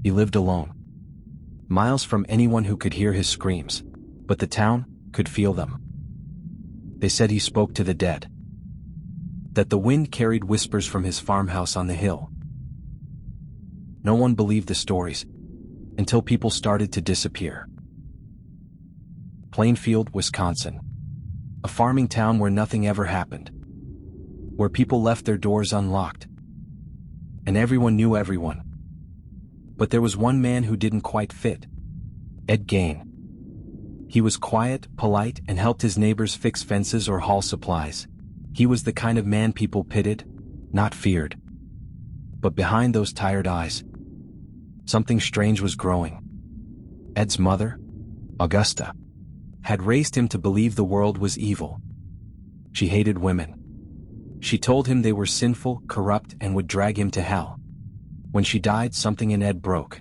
He lived alone, miles from anyone who could hear his screams, but the town could feel them. They said he spoke to the dead, that the wind carried whispers from his farmhouse on the hill. No one believed the stories until people started to disappear. Plainfield, Wisconsin. A farming town where nothing ever happened, where people left their doors unlocked, and everyone knew everyone. But there was one man who didn't quite fit: Ed Gein. He was quiet, polite, and helped his neighbors fix fences or haul supplies. He was the kind of man people pitied, not feared. But behind those tired eyes, something strange was growing. Ed's mother, Augusta, had raised him to believe the world was evil. She hated women. She told him they were sinful, corrupt, and would drag him to hell. When she died, something in Ed broke.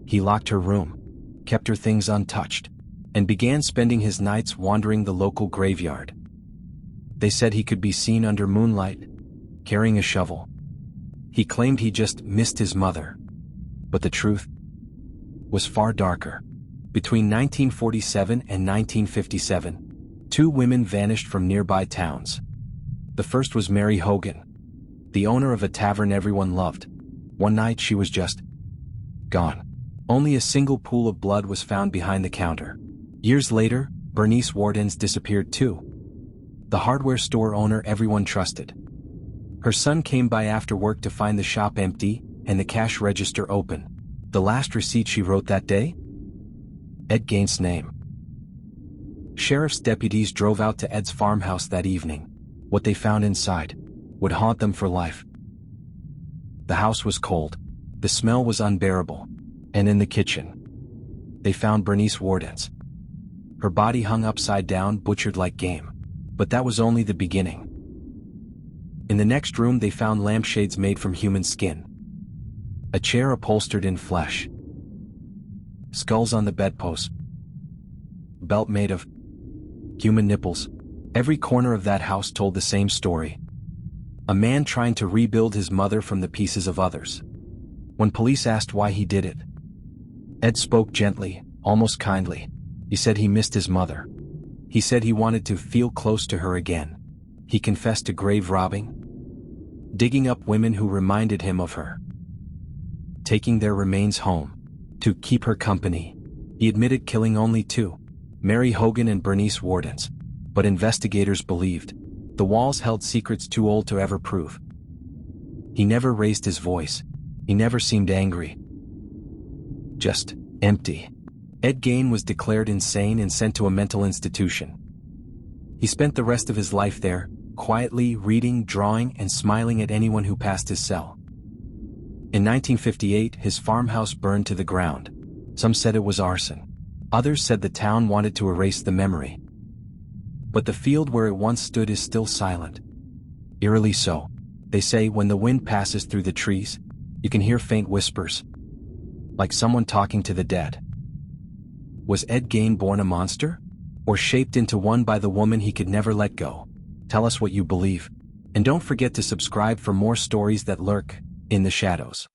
He locked her room, kept her things untouched, and began spending his nights wandering the local graveyard. They said he could be seen under moonlight, carrying a shovel. He claimed he just missed his mother. But the truth was far darker. Between 1947 and 1957, 2 women vanished from nearby towns. The first was Mary Hogan, the owner of a tavern everyone loved. One night she was just gone. Only a single pool of blood was found behind the counter. Years later, Bernice Wardens disappeared too. The hardware store owner everyone trusted. Her son came by after work to find the shop empty and the cash register open. The last receipt she wrote that day? Ed Gein's name. Sheriff's deputies drove out to Ed's farmhouse that evening. What they found inside would haunt them for life. The house was cold. The smell was unbearable. And in the kitchen, they found Bernice Wardens. Her body hung upside down, butchered like game. But that was only the beginning. In the next room they found lampshades made from human skin, a chair upholstered in flesh, skulls on the bedpost, belt made of human nipples. Every corner of that house told the same story. A man trying to rebuild his mother from the pieces of others. When police asked why he did it, Ed spoke gently, almost kindly. He said he missed his mother. He said he wanted to feel close to her again. He confessed to grave robbing, digging up women who reminded him of her, taking their remains home to keep her company. He admitted killing only 2, Mary Hogan and Bernice Wardens. But investigators believed the walls held secrets too old to ever prove. He never raised his voice. He never seemed angry. Just empty. Ed Gein was declared insane and sent to a mental institution. He spent the rest of his life there, quietly reading, drawing, and smiling at anyone who passed his cell. In 1958, his farmhouse burned to the ground. Some said it was arson. Others said the town wanted to erase the memory. But the field where it once stood is still silent. Eerily so. They say when the wind passes through the trees, you can hear faint whispers, like someone talking to the dead. Was Ed Gein born a monster? Or shaped into one by the woman he could never let go? Tell us what you believe. And don't forget to subscribe for more stories that lurk in the shadows.